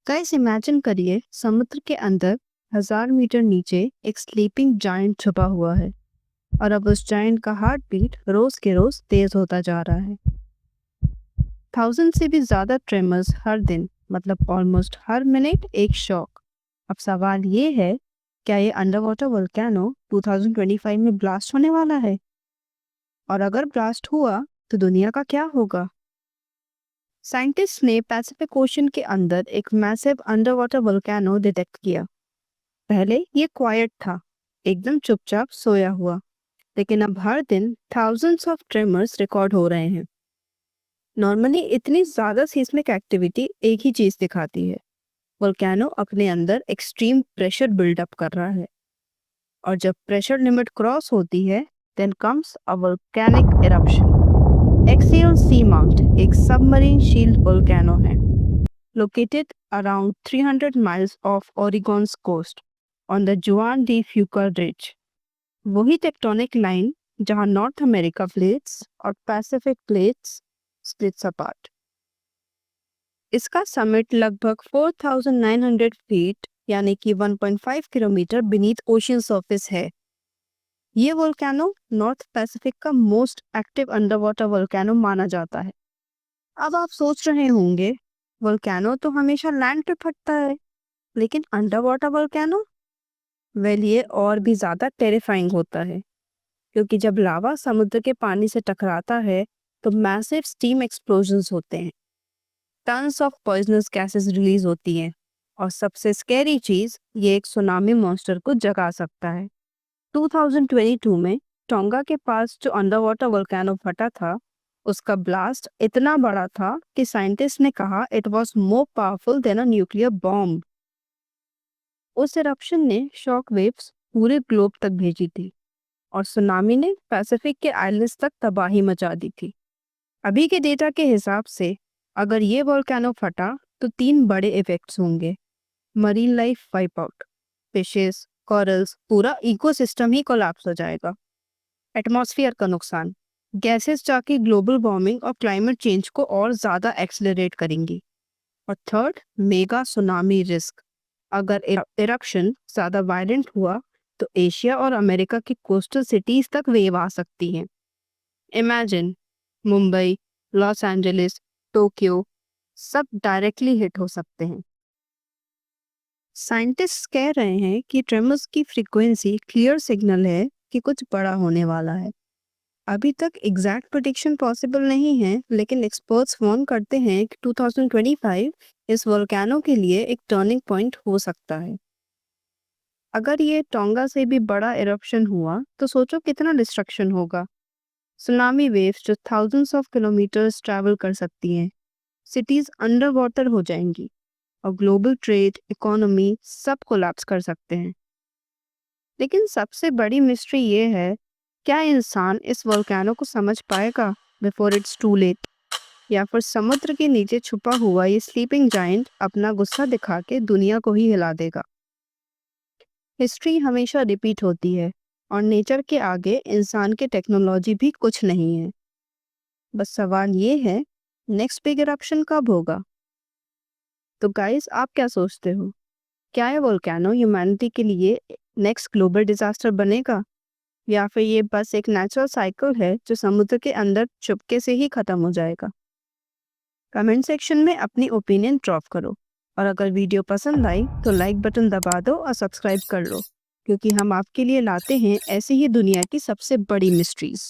Guys imagine करिए समुद्र के अंदर 1000 मीटर नीचे एक स्लीपिंग जायंट छुपा हुआ है। और अब उस जायंट का हार्ट बीट रोज के रोज तेज होता जा रहा है। 1000 से भी ज्यादा ट्रेमर्स हर दिन, मतलब ऑलमोस्ट हर मिनट एक शॉक। अब सवाल ये है, क्या ये अंडर वाटर वोल्केनो 2025 में ब्लास्ट होने वाला है? और अगर ब्लास्ट हुआ तो दुनिया का क्या होगा? साइंटिस्ट ने पैसिफिक ओशन के अंदर एक massive under water volcano detect किया। पहले ये क्वाइट था, एकदम चुपचाप सोया हुआ, लेकिन अब हर दिन थाउजेंड्स ऑफ ट्रेमर्स रिकॉर्ड हो रहे हैं। नॉर्मली इतनी ज्यादा सीस्मिक एक्टिविटी एक ही चीज दिखाती है, वोल्केनो अपने अंदर एक्सट्रीम प्रेशर बिल्डअप कर रहा है। और जब प्रेशर लिमिट क्रॉस होती है, then comes a volcanic eruption. Axial Seamount एक सबमरीन शील्ड वोल्केनो है, located around 300 miles off Oregon's coast on the Juan de Fuca Ridge। वही टेक्टोनिक लाइन जहां नॉर्थ अमेरिका प्लेट्स और Pacific plates splits apart. इसका summit लगभग 4900 feet यानी कि 1.5 kilometre beneath ocean surface है। ये वोल्केनो नॉर्थ पैसिफिक का most active under water volcano माना जाता है। अब आप सोच रहे होंगे, वोल्केनो तो हमेशा लैंड पे फटता है, लेकिन अंडर वाटर वोल्केनो, वेल ये और भी ज्यादा टेरिफाइंग होता है। क्योंकि जब लावा समुद्र के पानी से टकराता है तो मैसिव स्टीम एक्सप्लोजन्स होते हैं, tons of poisonous gases release होती हैं, और सबसे स्कैरी चीज, ये एक सुनामी मॉन्स्टर को जगा सकता है। 2022 में टोंगा के पास जो अंडर वाटर वोल्केनो फटा था, उसका ब्लास्ट इतना बड़ा था कि साइंटिस्ट ने कहा it was more powerful than a nuclear bomb. उस इरप्शन ने शॉक वेव्स पूरे ग्लोब तक भेजी थी, और सुनामी ने पैसिफिक के आइलैंड्स तक तबाही मचा दी थी। अभी के डेटा के हिसाब से अगर ये वोल्केनो फटा तो 3 बड़े इफेक्ट्स होंगे। Marine life wipe out, fishes, corals, पूरा इकोसिस्टम ही कोलैप्स हो जाएगा। एटमॉस्फेयर का नुकसान, गैसेस जाके ग्लोबल वार्मिंग और क्लाइमेट चेंज को और ज़्यादा एक्सेलरेट करेंगी। और थर्ड, मेगा सुनामी रिस्क। अगर इरप्शन ज़्यादा वायलेंट हुआ तो एशिया और अमेरिका की कोस्टल सिटीज तक वेव आ सकती हैं। Imagine, Mumbai, Los Angeles, Tokyo, सब डायरेक्टली हिट हो सकते हैं। साइंटिस्ट कह रहे हैं कि ट्रेमर्स की फ्रीक्वेंसी क्लियर सिग्नल है कि कुछ बड़ा होने वाला है। अभी तक एग्जैक्ट प्रेडिक्शन पॉसिबल नहीं है, लेकिन एक्सपर्ट्स वार्न करते हैं कि 2025 इस वोल्केनो के लिए एक टर्निंग पॉइंट हो सकता है। अगर ये टोंगा से भी बड़ा इरप्शन हुआ तो सोचो कितना डिस्ट्रक्शन होगा। सुनामी वेव्स जो थाउजेंड्स ऑफ किलोमीटर्स ट्रैवल कर सकती हैं, सिटीज अंडर वाटर हो जाएंगी, और ग्लोबल ट्रेड, इकोनॉमी सब कोलैप्स कर सकते हैं। लेकिन सबसे बड़ी मिस्ट्री ये है, क्या इंसान इस वोल्केनो को समझ पाएगा बिफोर इट्स टू लेट, या फिर समुद्र के नीचे छुपा हुआ ये स्लीपिंग जायंट अपना गुस्सा दिखा के दुनिया को ही हिला देगा। हिस्ट्री हमेशा रिपीट होती है, और नेचर के आगे इंसान की टेक्नोलॉजी भी कुछ नहीं है। बस सवाल ये है, नेक्स्ट बिग इरप्शन कब होगा? तो गाइस, आप क्या सोचते हो? क्या ये वोल्केनो ह्यूमैनिटी के लिए नेक्स्ट ग्लोबल डिजास्टर बनेगा, या फिर ये बस एक नेचुरल साइकिल है जो समुद्र के अंदर चुपके से ही खत्म हो जाएगा? कमेंट सेक्शन में अपनी ओपिनियन ड्रॉप करो, और अगर वीडियो पसंद आई तो लाइक बटन दबा दो और सब्सक्राइब कर लो, क्योंकि हम आपके लिए लाते हैं ऐसी ही दुनिया की सबसे बड़ी मिस्ट्रीज।